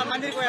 मंदिर को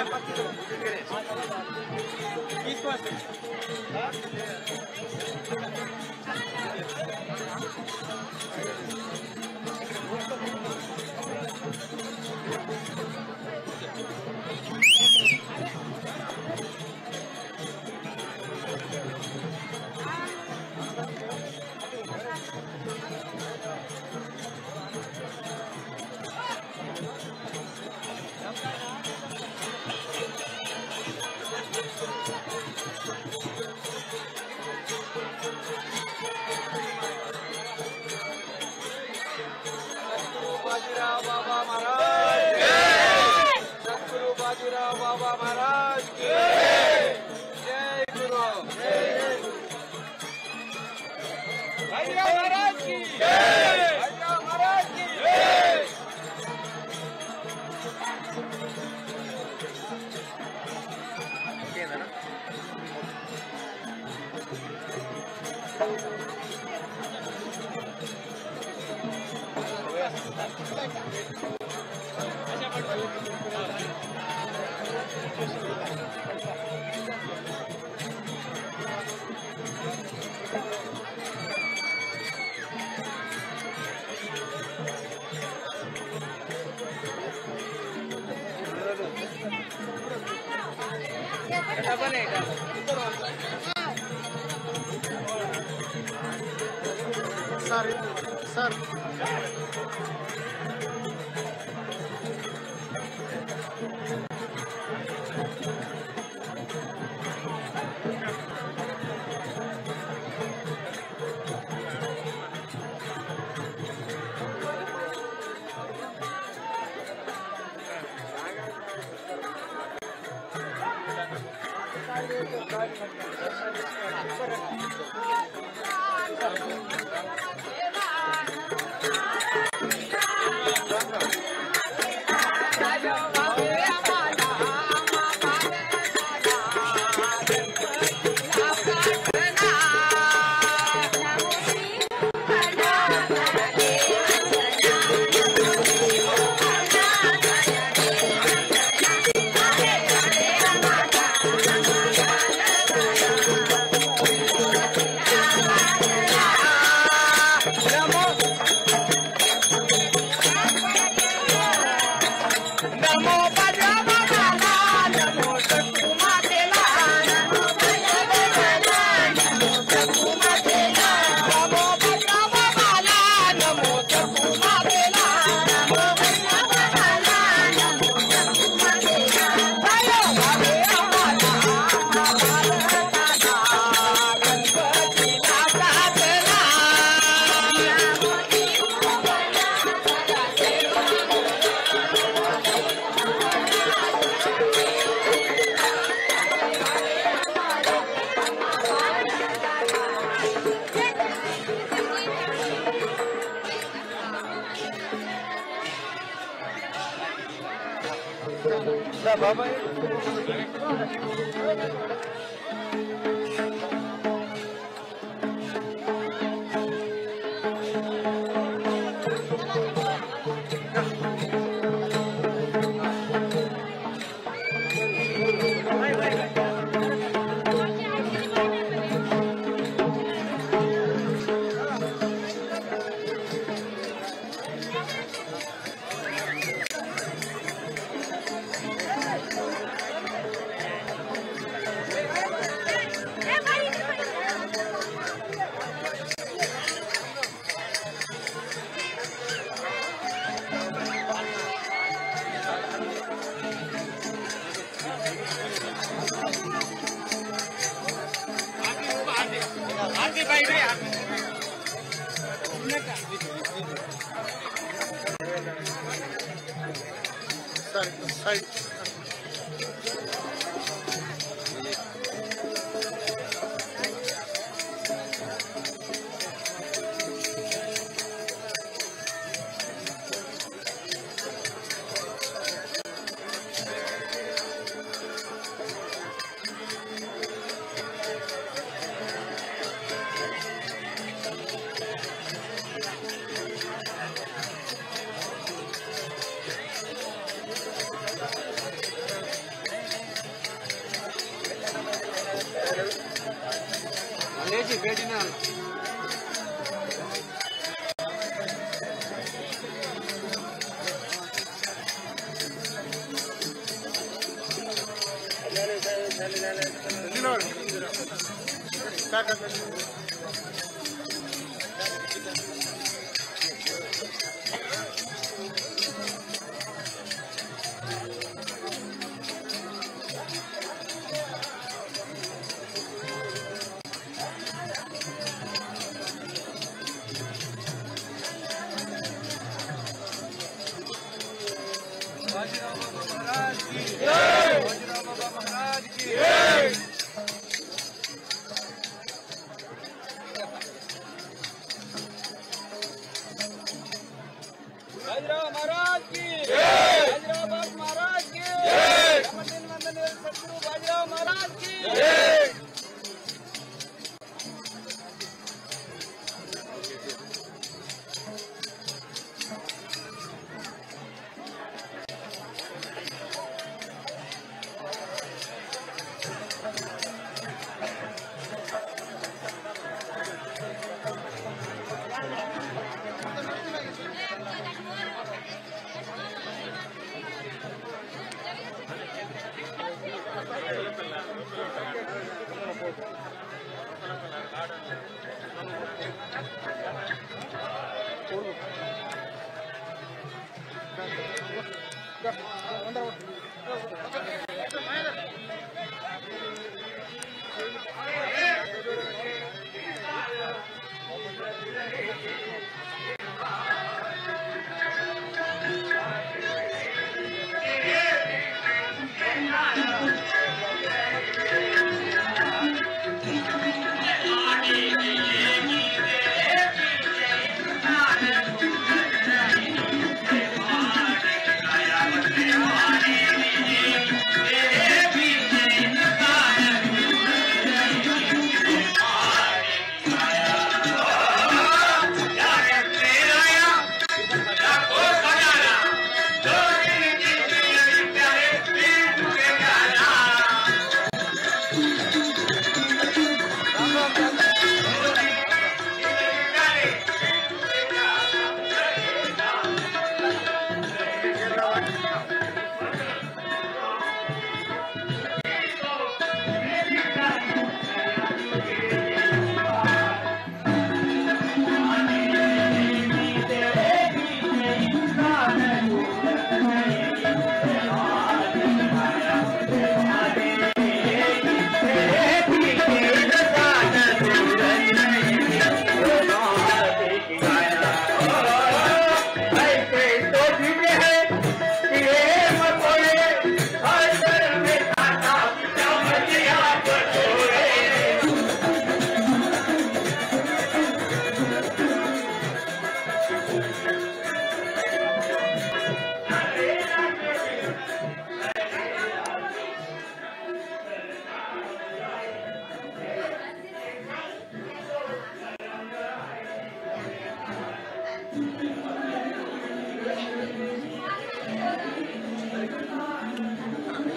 सर బాబాయ్ side. बेटिना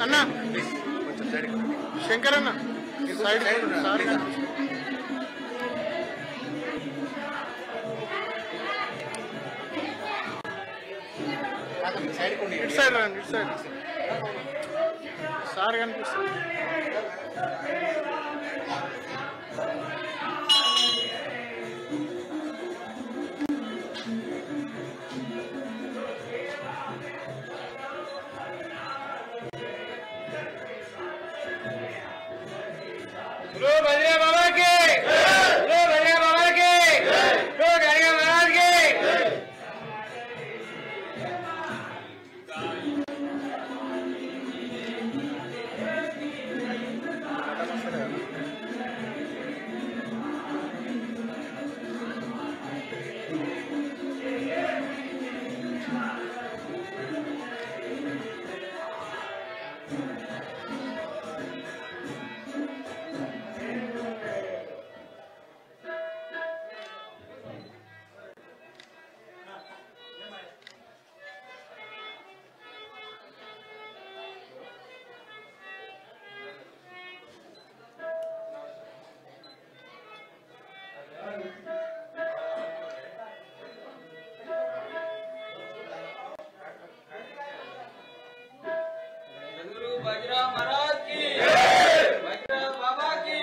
అన్న శంకర్ అన్న సైడ్ సార్ ఇటు సైడ్ రండి, ఇటు సైడ్ సార్ కనిపిస్తుంది. बजरा महाराज की बजरा बाबा की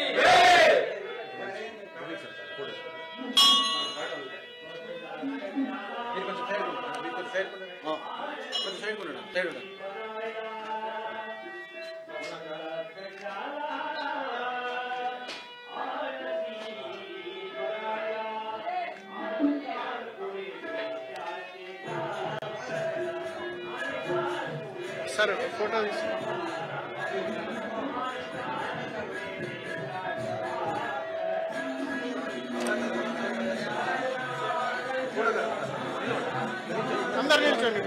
सर फोटो अंदर నిల్చోండి.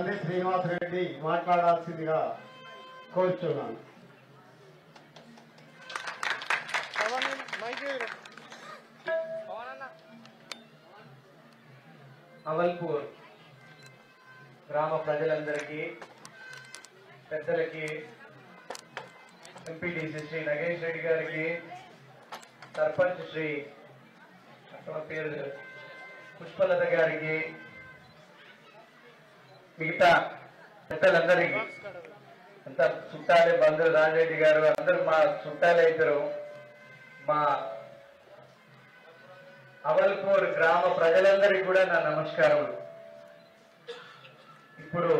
తండ్రి శ్రీనివాసరెడ్డి మాట్లాడాల్సిందిగా కోరుచున్నాను. అవల్పూర్ గ్రామ ప్రజలందరికీ, పెద్దలకి, ఎంపీటీసీ శ్రీ నగేష్ రెడ్డి గారికి, సర్పంచ్ శ్రీ పేరు పుష్పలత గారికి, మిగతా పెద్దలందరికీ, అంతా చుట్టాలే, బంధువులు, రాజరెడ్డి గారు అందరూ మా చుట్టాలే ఇద్దరు. మా అవల్పూర్ గ్రామ ప్రజలందరికీ కూడా నా నమస్కారములు. ఇప్పుడు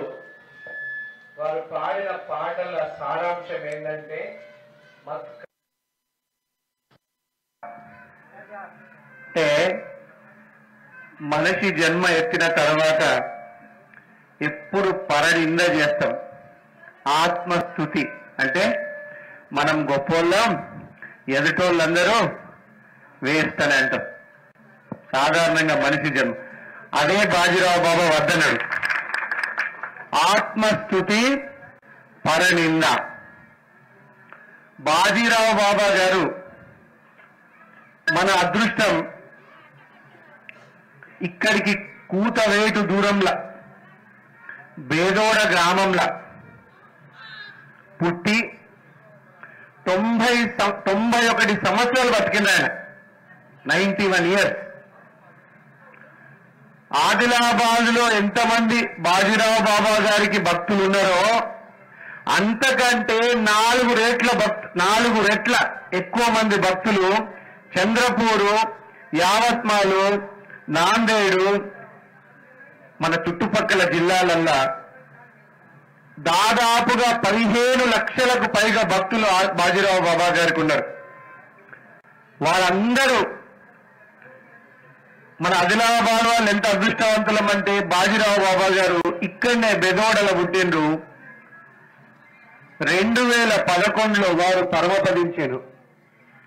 వారు పాడిన పాటల సారాంశం ఏంటంటే, మనిషి జన్మ ఎత్తిన తర్వాత ఎప్పుడు పరనింద చేస్తాం. ఆత్మస్థుతి అంటే మనం గొప్పోళ్ళం, ఎదుటోళ్ళందరూ వేస్తని అంటాం. సాధారణంగా మనిషి జన్మ. అదే బాజీరావు బాబా వద్దన్నాడు, ఆత్మస్థుతి పరనింద. బాజీరావు బాబా గారు మన అదృష్టం, ఇక్కడికి కూతవేటు దూరంలో బేదోడ గ్రామంలో పుట్టి 91 సంవత్సరాలు బతికింది ఆయన. 91 years. ఆదిలాబాద్ లో ఎంతమంది బాజీరావు బాబా గారికి భక్తులు ఉన్నారో అంతకంటే 4 రెట్ల ఎక్కువ మంది భక్తులు చంద్రపూరు, యావత్మాలు, నాందేడు, మన చుట్టుపక్కల జిల్లాలల్లో దాదాపుగా 15 లక్షలకు పైగా భక్తులు బాజీరావు బాబా గారికి ఉన్నారు. వాళ్ళందరూ మన ఆదిలాబాద్ వాళ్ళు ఎంత అదృష్టవంతులం అంటే, బాజీరావు బాబా గారు ఇక్కడనే బెదోడలో పుట్టిండ్రు. 2011లో వారు పరమపదించారు.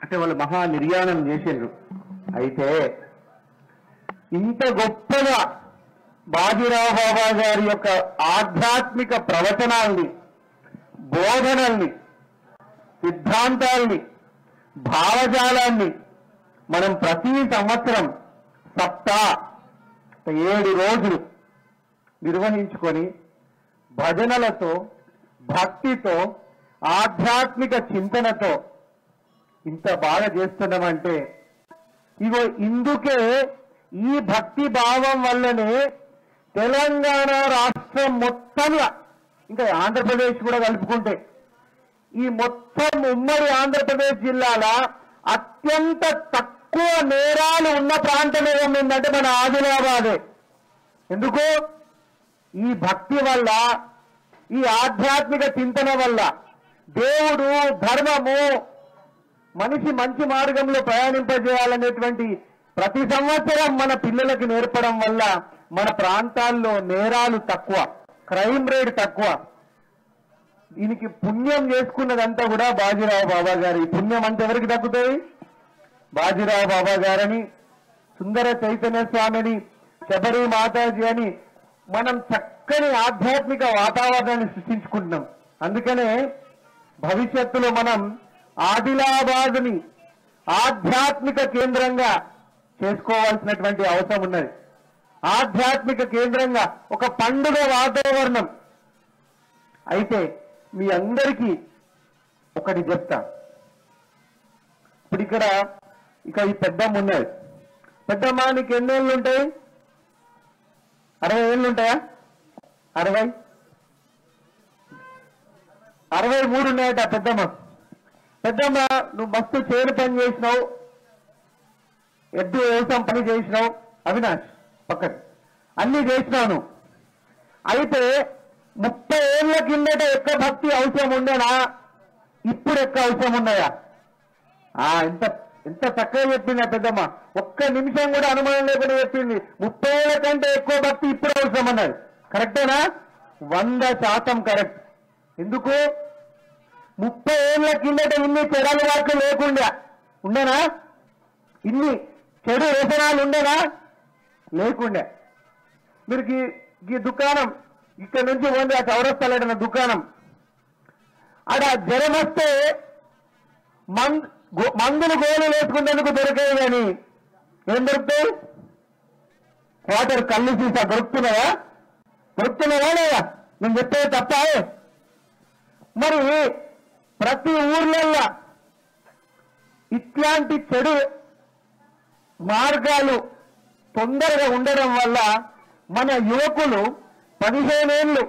అంటే వాళ్ళు మహా నిర్యాణం చేసిండ్రు. అయితే ఇంత గొప్పగా బాజీరావు బాబా గారి యొక్క ఆధ్యాత్మిక ప్రవచనాల్ని, బోధనల్ని, సిద్ధాంతాల్ని, భావజాలాన్ని మనం ప్రతి సంవత్సరం 7 రోజులు నిర్వహించుకొని భజనలతో, భక్తితో, ఆధ్యాత్మిక చింతనతో ఇంత బాగా చేస్తున్నామంటే, ఇగో ఇందుకే ఈ భక్తి భావం వల్లనే తెలంగాణ రాష్ట్రం మొత్తంగా, ఇంకా ఆంధ్రప్రదేశ్ కూడా కలుపుకుంటే, ఈ మొత్తం ఉమ్మడి ఆంధ్రప్రదేశ్ జిల్లాల అత్యంత తక్కువ నేరాలు ఉన్న ప్రాంతం ఏమైందంటే మన ఆదిలాబాదే. ఎందుకు? ఈ భక్తి వల్ల, ఈ ఆధ్యాత్మిక చింతన వల్ల, దేవుడు, ధర్మము, మనిషి మంచి మార్గంలో ప్రయాణింపజేయాలనేటువంటి ప్రతి సంవత్సరం మన పిల్లలకి నేర్పడం వల్ల మన ప్రాంతాల్లో నేరాలు తక్కువ, క్రైమ్ రేట్ తక్కువ. దీనికి పుణ్యం చేసుకున్నదంతా కూడా బాజీరావు బాబా గారు. ఈ పుణ్యం అంతా ఎవరికి దక్కుతాయి? బాజీరావు బాబా గారని, సుందర చైతన్య స్వామిని, శబరి మాతాజీ అని మనం చక్కని ఆధ్యాత్మిక వాతావరణాన్ని సృష్టించుకుంటున్నాం. అందుకనే భవిష్యత్తులో మనం ఆదిలాబాద్ని ఆధ్యాత్మిక కేంద్రంగా చేసుకోవాల్సినటువంటి అవసరం ఉన్నది. ఆధ్యాత్మిక కేంద్రంగా ఒక పండుగ వాతావరణం. అయితే మీ అందరికీ ఒకటి చెప్తా. ఇప్పుడు ఇక ఈ పెద్దమ్మ ఉన్నది. పెద్దమ్మ, నీకు ఎన్ని ఏళ్ళు ఉంటాయి? 60 ఏళ్ళు ఉంటాయా? 63 ఉన్నాయట పెద్దమ్మ. పెద్దమ్మ, నువ్వు మస్తు చేను పని చేసినావు, ఎద్దు వ్యవసాయం పని చేసినావు, అవినాష్ పక్కన అన్ని చేసినావు. అయితే 30 ఏళ్ల కిందట ఎక్క భక్తి అవసరం ఉండేనా? ఇప్పుడు ఎక్క అవసరం ఉన్నాయా? ఎంత చక్కగా చెప్పింది ఆ పెద్దమ్మ. ఒక్క నిమిషం కూడా అనుమానం లేకుండా చెప్పింది. 30 ఏళ్ల కంటే ఎక్కువ భక్తి ఇప్పుడు అవసరం అన్నది. కరెక్టేనా? 100% కరెక్ట్. ఎందుకు? 30 ఏళ్ల కిందట ఇన్ని చెడల వార్కు లేకుండా ఉండేనా? ఇన్ని చెడు వ్యసనాలు ఉండేనా? లేకుండే. మీరు ఈ దుకాణం ఇక్కడ నుంచి పోండి ఆ చౌరస్తాలేడన్న దుకాణం ఆడ జ్వరం వస్తే మందులు గోళీలు వేసుకునేందుకు దొరికాయి కానీ ఏం దొరుకుతాయి? వాటర్ కళ్ళు సీసా దొరుకుతున్నాయా లేదా? నేను చెప్పేది తప్ప. మరి ప్రతి ఊర్లల్లో ఇట్లాంటి చెడు మార్గాలు తొందరగా ఉండడం వల్ల మన యువకులు 15 ఏళ్ళు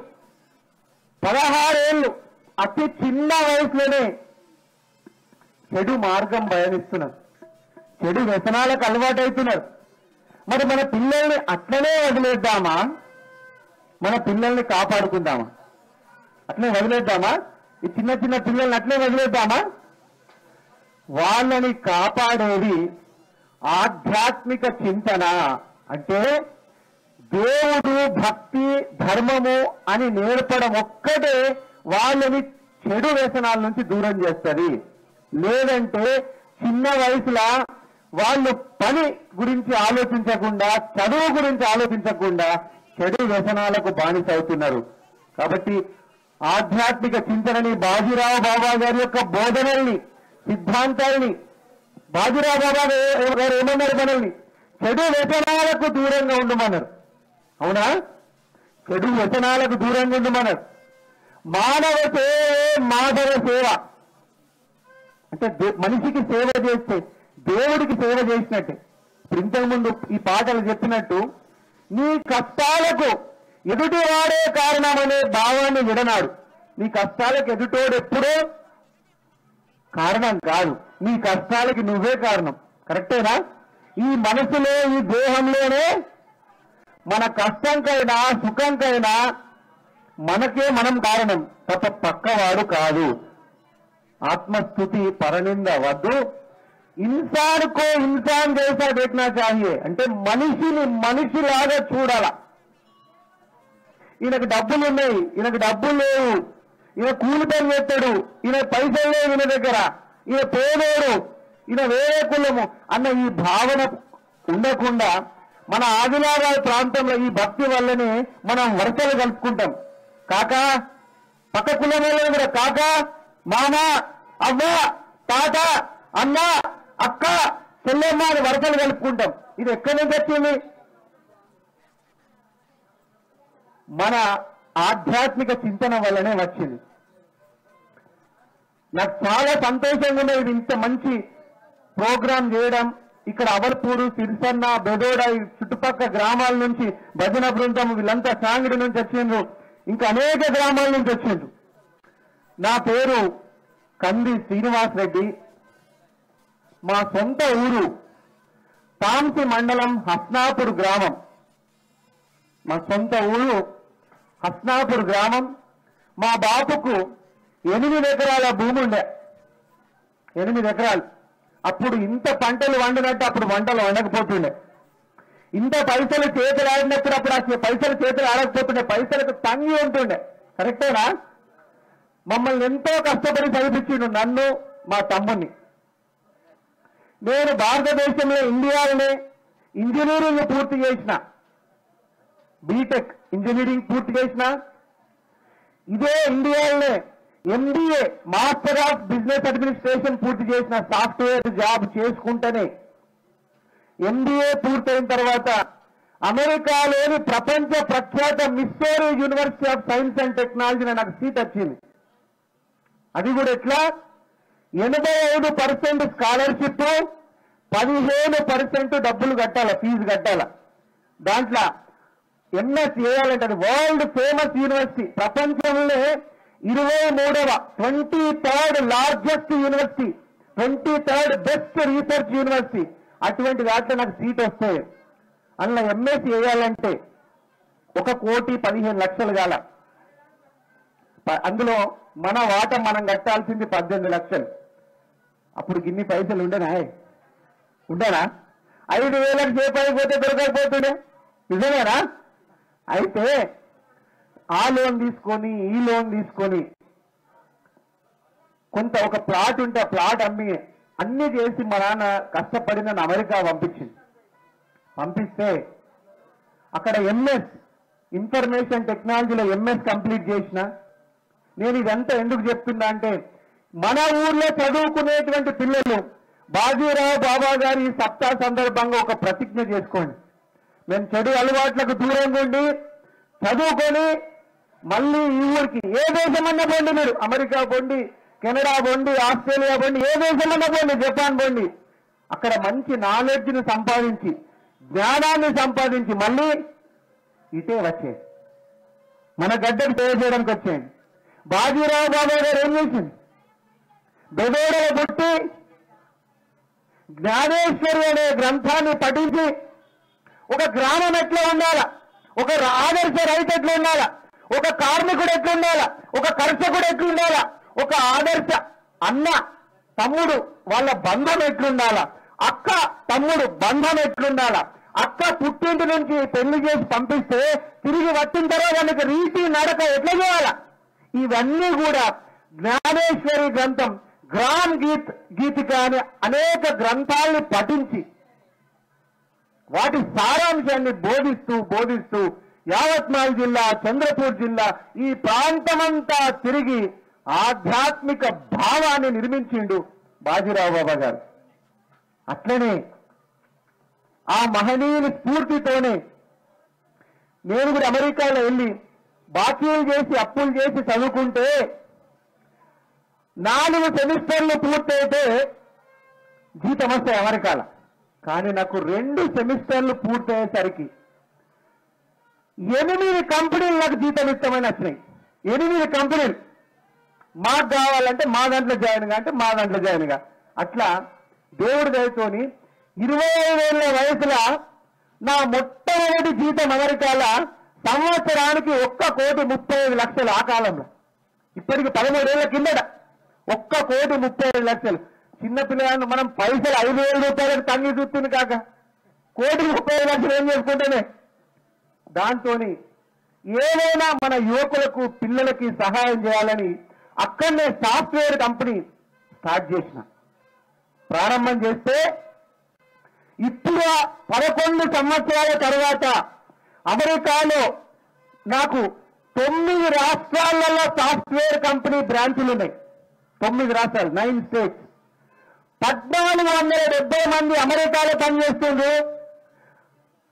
16 ఏళ్ళు అతి చిన్న వయసులోనే చెడు మార్గం బయలుస్తున్నారు, చెడు వ్యసనాలకు అలవాటవుతున్నారు. మరి మన పిల్లల్ని అట్లనే వదిలేద్దామా? మన పిల్లల్ని కాపాడుకుందామా? అట్లనే వదిలేద్దామా? ఈ చిన్న చిన్న పిల్లల్ని అట్లే వదిలేద్దామా? వాళ్ళని కాపాడేది ఆధ్యాత్మిక చింతన. అంటే దేవుడు, భక్తి, ధర్మము అని నేర్పడం ఒక్కటే వాళ్ళని చెడు వ్యసనాల నుంచి దూరం చేస్తుంది. లేదంటే చిన్న వయసులో వాళ్ళు పని గురించి ఆలోచించకుండా, చదువు గురించి ఆలోచించకుండా చెడు వ్యసనాలకు బానిస అవుతున్నారు. కాబట్టి ఆధ్యాత్మిక చింతనని, బాజీరావు బాబా గారి యొక్క బోధనల్ని, సిద్ధాంతాల్ని, బాజీరావు బాబా గారు ఏమన్నారు? మనల్ని చెడు వ్యసనాలకు దూరంగా ఉండమన్నారు. అవునా? చెడు వ్యసనాలకు దూరంగా ఉండమన్నారు. మానవ సేవ మాధవ సేవ అంటే మనిషికి సేవ చేస్తే దేవుడికి సేవ చేసినట్టే. ఇప్పుడు ఇంతకుముందు ఈ పాటలు చెప్పినట్టు నీ కష్టాలకు ఎదుటివాడే కారణమనే భావాన్ని విడనాడు. నీ కష్టాలకు ఎదుటోడు ఎప్పుడూ కారణం కాదు, నీ కష్టాలకి నువ్వే కారణం. కరెక్టేనా? ఈ మనసులో, ఈ దేహంలోనే మన కష్టంకైనా సుఖంకైనా మనకే మనం కారణం తప్ప పక్కవాడు కాదు. ఆత్మస్థుతి పరనింద వద్దు. ఇన్సాన్ కో ఇన్సాన్ జైసా దేఖనా చాహియే అంటే మనిషిని మనిషిలాగా చూడాల. ఈయనకు డబ్బులు ఉన్నాయి, ఈయనకు డబ్బులు లేవు, ఈయన కూలి పని చేస్తాడు, ఈయన పైసలు లేవు ఈయన దగ్గర, ఈయన పేదోడు, ఈయన వేరే కులము అన్న ఈ భావన ఉండకుండా మన ఆదిలాబాద్ ప్రాంతంలో ఈ భక్తి వల్లనే మనం వరుసలు కలుపుకుంటాం. కాకా, పక్క కులం కూడా కాకా, మామ, అవ్వ, తాత, అన్న, అక్క, చెల్లెమ్మ అని వరుసలు కలుపుకుంటాం. ఇది ఎక్కడి నుంచి వచ్చింది? మన ఆధ్యాత్మిక చింతన వల్లనే వచ్చింది. నాకు చాలా సంతోషంగా ఉన్నది ఇది ఇంత మంచి ప్రోగ్రాం చేయడం. ఇక్కడ అవర్పూరు, సిరిసన్న, బెదోడ ఈ చుట్టుపక్కల గ్రామాల నుంచి భజన బృందం వీళ్ళంతా సాంగిడి నుంచి వచ్చిండ్రు, ఇంకా అనేక గ్రామాల నుంచి వచ్చిండ్రు. నా పేరు కంది శ్రీనివాస్ రెడ్డి. మా సొంత ఊరు తాంసి మండలం హస్నాపూర్ గ్రామం. మా సొంత ఊరు హస్నాపూర్ గ్రామం. మా బాపుకు 8 ఎకరాల భూమి ఉండే. 8 ఎకరాలు. అప్పుడు ఇంత పంటలు వండినట్టు అప్పుడు వంటలు వండకపోతుండే. ఇంత పైసలు చేతులు ఆడినప్పుడు అప్పుడు ఆ పైసలు చేతులు ఆడకపోతుండే, పైసలకు తంగి ఉంటుండే. కరెక్టేనా? మమ్మల్ని ఎంతో కష్టపడి చదివించిండు నన్ను, మా తమ్ముని. నేను భారతదేశంలో ఇండియాలోనే ఇంజనీరింగ్ పూర్తి చేసిన, బీటెక్ ఇంజనీరింగ్ పూర్తి చేసిన, ఇదే ఇండియాలోనే MBA master of business administration పూర్తి చేసిన, సాఫ్ట్వేర్ జాబ్ చేసుకుంటేనే MBA పూర్తయిన తర్వాత అమెరికాలోని ప్రపంచ ప్రఖ్యాత Missouri university of science and టెక్నాలజీలో నాకు సీట్ వచ్చింది. అది కూడా ఎట్లా? 85% స్కాలర్షిప్, 15% డబ్బులు కట్టాల, ఫీజు కట్టాల. దాంట్లో MS చేయాలంటే అది వరల్డ్ ఫేమస్ యూనివర్సిటీ, ప్రపంచంలో 23rd largest university, 23rd best research university. అటువంటి దాంట్లో నాకు సీట్ వస్తే అందులో MS చేయాలంటే 1,15,00,000 కాల. అందులో మన వాటా మనం కట్టాల్సింది 18 లక్షలు. అప్పుడు గిన్ని పైసలు ఉండేనా? 5,000కి సేపు అయిపోతే దొరకకపోతుండే. నిజమేనా? అయితే ఆ లోన్ తీసుకొని ఈ లోన్ తీసుకొని కొంత ఒక ప్లాట్ ఉంటే ఆ ప్లాట్ అమ్మి అన్ని చేసి మా నాన్న కష్టపడి నన్ను అమెరికా పంపించింది. పంపిస్తే అక్కడ MS ఇన్ఫర్మేషన్ టెక్నాలజీలో ఎంఎస్ కంప్లీట్ చేసిన. నేను ఇదంతా ఎందుకు చెప్తున్నా అంటే మన ఊర్లో చదువుకునేటువంటి పిల్లలు బాజీరావు బాబా గారి ఈ సప్తాహ సందర్భంగా ఒక ప్రతిజ్ఞ చేసుకోండి. మేము చెడు అలవాట్లకు దూరంగా ఉండి చదువుకొని మళ్ళీ ఈ ఊరికి ఏ దేశమన్నా పోండి, మీరు అమెరికా పోండి, కెనడా పోండి, ఆస్ట్రేలియా పోండి, ఏ దేశమన్నా పోండి, జపాన్ పోండి, అక్కడ మంచి నాలెడ్జ్ని సంపాదించి జ్ఞానాన్ని సంపాదించి మళ్ళీ ఇటే వచ్చే మన గడ్డకు చేయడానికి వచ్చేయండి. బాజీరావు బాబా గారు ఏం చేసింది? బెదోడలో పుట్టి జ్ఞానేశ్వరి అనే గ్రంథాన్ని పఠించి ఒక గ్రామం ఎట్లా ఉండాలా, ఒక ఆదర్శ రైతు ఎట్లా ఉండాలా, ఒక కార్మికుడు ఎట్లుండాలా, ఒక కర్షకుడు ఎట్లుండాలా, ఒక ఆదర్శ అన్న తమ్ముడు వాళ్ళ బంధం ఎట్లుండాలా, అక్క తమ్ముడు బంధం ఎట్లుండాలా, అక్క పుట్టింటి నుంచి పెళ్లి చేసి పంపిస్తే తిరిగి వచ్చిన తర్వాత వాళ్ళకి రీతి నడక ఎట్లా చేయాలా, ఇవన్నీ కూడా జ్ఞానేశ్వరి గ్రంథం, గ్రామ్ గీతిక అనే అనేక గ్రంథాలను పఠించి వాటి సారాంశాన్ని బోధిస్తూ యావత్మాల్ జిల్లా, చంద్రపూర్ జిల్లా ఈ ప్రాంతమంతా తిరిగి ఆధ్యాత్మిక భావాన్ని నిర్మించిండు బాజీరావు బాబా గారు. అట్లనే ఆ మహనీయుని స్ఫూర్తితోనే నేను కూడా అమెరికాలో వెళ్ళి బాకీలు చేసి అప్పులు చేసి చదువుకుంటే 4 సెమిస్టర్లు పూర్తయితే జీతం వస్తాయి అమెరికాలో. కానీ నాకు 2 సెమిస్టర్లు పూర్తయ్యేసరికి 8 కంపెనీలు నాకు జీతం ఇస్తామని వచ్చినాయి. 8 కంపెనీలు మాకు కావాలంటే మా దాంట్లో జాయిన్గా అంటే మా దాంట్లో జాయిన్గా. అట్లా దేవుడి దయతోని 25 ఏళ్ల వయసులో నా మొట్టమొదటి జీతం అమెరికాలో సంవత్సరానికి 1,35,00,000 ఆ కాలంలో. ఇప్పటికి 13 ఏళ్ల కిందట 1,35,00,000. చిన్నపిల్లలను మనం పైసలు 5,000 రూపాయలకు తగ్గి చూస్తుంది కాక 1,35,00,000 ఏం చేసుకుంటేనే దాంతో ఏదైనా మన యువకులకు పిల్లలకి సహాయం చేయాలని అక్కడనే సాఫ్ట్వేర్ కంపెనీ స్టార్ట్ చేసిన. ప్రారంభం చేస్తే ఇప్పుడు 11 సంవత్సరాల తర్వాత అమెరికాలో నాకు 9 రాష్ట్రాలలో సాఫ్ట్వేర్ కంపెనీ బ్రాంచులు ఉన్నాయి. 9 రాష్ట్రాలు, 9 స్టేట్స్. 1,470 మంది అమెరికాలో పనిచేస్తుండ్రు,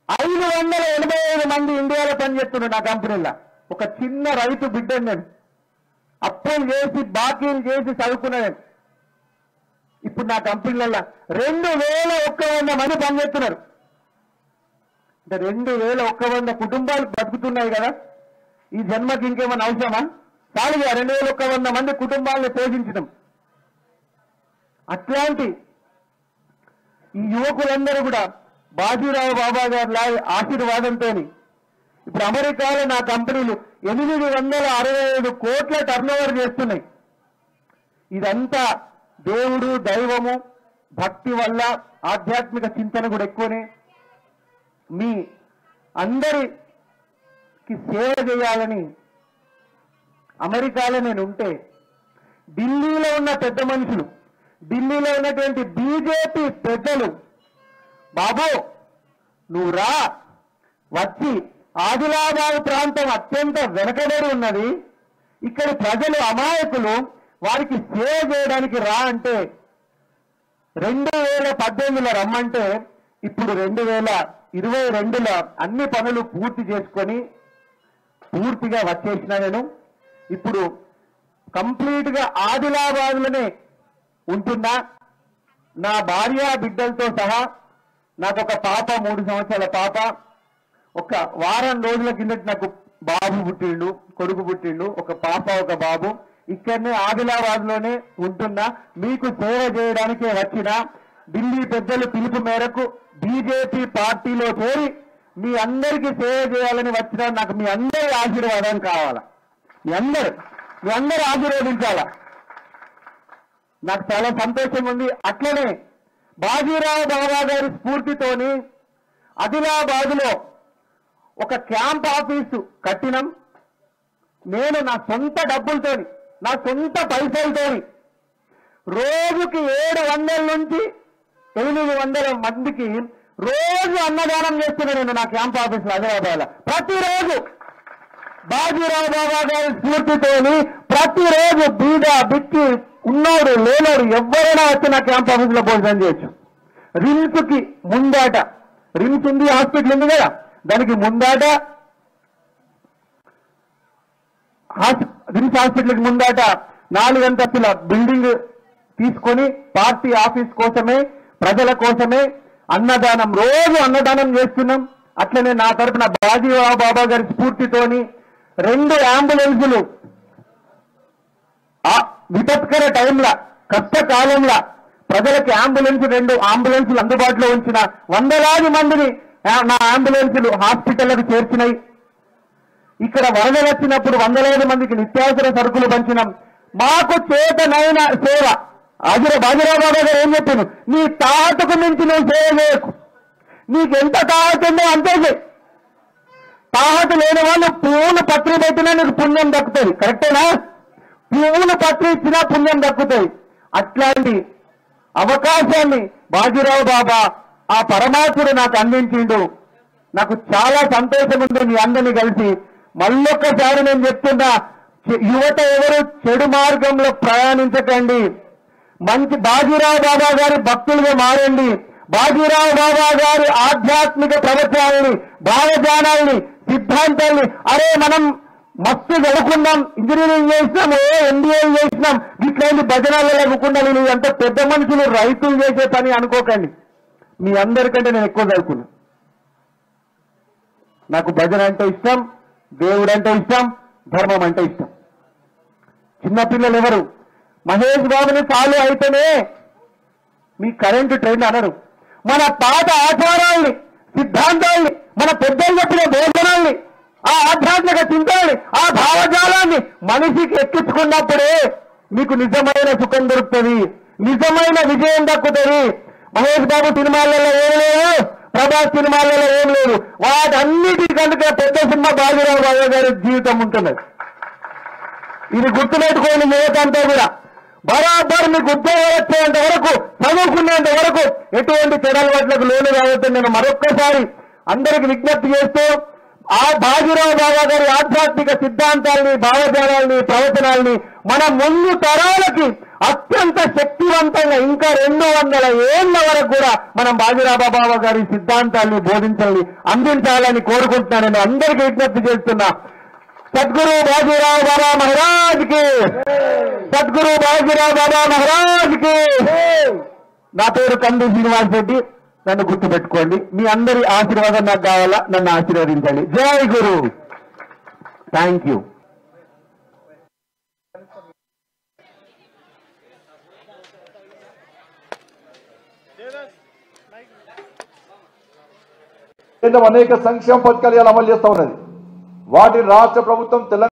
585 మంది ఇండియాలో పనిచేస్తుండ్రు నా కంపెనీలో. ఒక చిన్న రైతు బిడ్డను నేను, అప్పులు చేసి బాకీలు చేసి చదువుకున్నాను. ఇప్పుడు నా కంపెనీలలో 2,100 మంది పనిచేస్తున్నారు. అంటే 2,100 కుటుంబాలు బతుకుతున్నాయి కదా. ఈ జన్మకి ఇంకేమైనా అవసరమా? చాలుగా 2,100 మంది కుటుంబాలను పోషించడం. అట్లాంటి ఈ యువకులందరూ కూడా బాజీరావు బాబా గారి ఆశీర్వాదంతో ఇప్పుడు అమెరికాలో నా కంపెనీలు 865 కోట్ల టర్నోవర్ చేస్తున్నాయి. ఇదంతా దేవుడు, దైవము, భక్తి వల్ల, ఆధ్యాత్మిక చింతన కూడా ఎక్కువనే. మీ అందరికి సేవ చేయాలని అమెరికాలో నేను ఉంటే ఢిల్లీలో ఉన్న పెద్ద మనుషులు, ఢిల్లీలో ఉన్నటువంటి బీజేపీ పెద్దలు, బాబు నువ్వు రా, వచ్చి ఆదిలాబాద్ ప్రాంతం అత్యంత వెనకబడి ఉన్నది, ఇక్కడ ప్రజలు అమాయకులు, వారికి సేవ చేయడానికి రా అంటే 2018లో రమ్మంటే ఇప్పుడు 2022లో అన్ని పనులు పూర్తి చేసుకొని పూర్తిగా వచ్చేసిన నేను. ఇప్పుడు కంప్లీట్ గా ఆదిలాబాద్లోనే ఉంటున్నా. నా భార్య బిడ్డలతో సహా, నాకు ఒక పాప, 3 సంవత్సరాల పాప. ఒక వారం రోజుల కిందట నాకు బాబు పుట్టిండు, కొడుకు పుట్టిండు, ఒక పాప ఒక బాబు. ఇక్కడనే ఆదిలాబాద్ లోనే ఉంటున్నా. మీకు సేవ చేయడానికే వచ్చిన. ఢిల్లీ పెద్దలు పిలుపు మేరకు బీజేపీ పార్టీలో చేరి మీ అందరికీ సేవ చేయాలని వచ్చిన. నాకు మీ అందరి ఆశీర్వాదం కావాలా, మీ అందరూ ఆశీర్వదించాలా. నాకు చాలా సంతోషంగా ఉంది. అట్లనే బాజీరావు బాబా గారి స్ఫూర్తితోని ఆదిలాబాద్లో ఒక క్యాంప్ ఆఫీసు కట్టినాం. నేను నా సొంత డబ్బులతోని, నా సొంత పైసలతోని రోజుకి 700 నుంచి 800 మందికి రోజు అన్నదానం చేస్తున్నా నేను నా క్యాంప్ ఆఫీసులో ఆదిలాబాద్లో. ప్రతిరోజు బాజీరావు బాబా గారి స్ఫూర్తితోని ప్రతిరోజు బీద బిక్కి ఉన్నోడు లేనోడు ఎవరైనా వచ్చి నా క్యాంప్ ఆఫీస్ లో భోజనం చేయొచ్చు. రిమ్స్ కి ముందాట, రిమ్స్ ఉంది, హాస్పిటల్ ఉంది కదా, దానికి ముందాట రిమ్స్ హాస్పిటల్కి ముందాట 4 అంతస్తుల బిల్డింగ్ తీసుకొని పార్టీ ఆఫీస్ కోసమే, ప్రజల కోసమే అన్నదానం, రోజు అన్నదానం చేస్తున్నాం. అట్లనే నా తరపున బాజీరావు బాబా గారి స్ఫూర్తితోని 2 అంబులెన్సులు ఆ విపత్కర టైంలో, కష్టకాలంలో ప్రజలకి 2 అంబులెన్సులు అందుబాటులో ఉంచిన, వందలాది మందిని నా అంబులెన్సులు హాస్పిటల్లకు చేర్చినాయి. ఇక్కడ వరదలు వచ్చినప్పుడు వందలాది మందికి నిత్యావసర సరుకులు పంచినాం. మాకు చేతనైన సేవ. బాజీరావు బాబా గారు ఏం చెప్పాను, నీ తాతకు మించి నువ్వు సేవ చేయకు, నీకెంత తాహతుందో అంతే చేయి. తాహత లేని వాళ్ళు పువ్వులు పత్రి పెట్టినా నీకు పుణ్యం దక్కుతుంది. కరెక్టేనా? పువ్వులు పత్రి ఇచ్చినా పుణ్యం దక్కుతుంది. అట్లాంటి అవకాశాన్ని బాజీరావు బాబా ఆ పరమాత్ముడు నాకు అందించిండు. నాకు చాలా సంతోషం ఉంది మీ అందరినీ కలిసి. మళ్ళొక్కసారి నేను చెప్తున్నా, యువత ఎవరు చెడు మార్గంలో ప్రయాణించకండి. మంచి బాజీరావు బాబా గారి భక్తులుగా మారండి. బాజీరావు బాబా గారి ఆధ్యాత్మిక ప్రవచనాలని, భావజానాల్ని, సిద్ధాంతాల్ని, అరే మనం మస్తు చదువుకున్నాం, ఇంజనీరింగ్ చేసినాం, MBA చేసినాం, ఇట్లాంటి భజనాలలో లేకుండా నేను ఎంత పెద్ద మనుషులు రైతులు చేసే పని అనుకోకండి. మీ అందరికంటే నేను ఎక్కువ చదువుకున్నా. నాకు భజన అంటే ఇష్టం, దేవుడు అంటే ఇష్టం, ధర్మం అంటే ఇష్టం. చిన్నపిల్లలు ఎవరు మహేష్ బాబుని ఫాలో అయితేనే మీ కరెంటు ట్రైన్ అనరు. మన పాత ఆచారాల్ని, సిద్ధాంతాల్ని, మన పెద్దలు చెప్పిన బోధనాల్ని, ఆ ఆధ్యాత్మిక చింతల్ని, ఆ భావజాలాన్ని మనిషికి ఎక్కించుకున్నప్పుడే మీకు నిజమైన సుఖం దొరుకుతుంది, నిజమైన విజయం దక్కుతుంది. మహేష్ బాబు సినిమాలలో ఏం లేదు, ప్రభాస్ సినిమాలలో ఏం లేదు. వాటన్నిటికంటే పెద్ద సినిమా బాజీరావు బాబా గారి జీవితం ఉంటున్నది. ఇది గుర్తుపెట్టుకోండి యువత అంతా కూడా. బరాబర్ మీకు ఉద్యోగం వచ్చేంత వరకు, చదువుకునేంత వరకు ఎటువంటి చెడలవాట్లకు లోను కావద్దని నేను మరొక్కసారి అందరికి విజ్ఞప్తి చేస్తూ, ఆ బాజీరావు బాబా గారి ఆధ్యాత్మిక సిద్ధాంతాల్ని, భావజాలాల్ని, ప్రవచనాల్ని మన ముందు తరాలకి అత్యంత శక్తివంతంగా ఇంకా 200 ఏళ్ల వరకు కూడా మనం బాజీరావు బాబా గారి సిద్ధాంతాల్ని బోధించాలని, అందించాలని కోరుకుంటున్నాను. నేను అందరికీ విజ్ఞప్తి చేస్తున్నా. సద్గురు బాజీరావు బాబా మహారాజ్ కి, సద్గురు బాజీరావు బాబా మహారాజ్ కి. నా పేరు కంది శ్రీనివాస్ రెడ్డి, నన్ను గుర్తుపెట్టుకోండి. మీ అందరి ఆశీర్వాదం నాకు కావాలా, నన్ను ఆశీర్వదించండి. జై గురు. Thank you. అనేక సంక్షేమ పథకాలు అమలు చేస్తా ఉన్నది. వాటిని రాష్ట్ర ప్రభుత్వం తెలంగాణ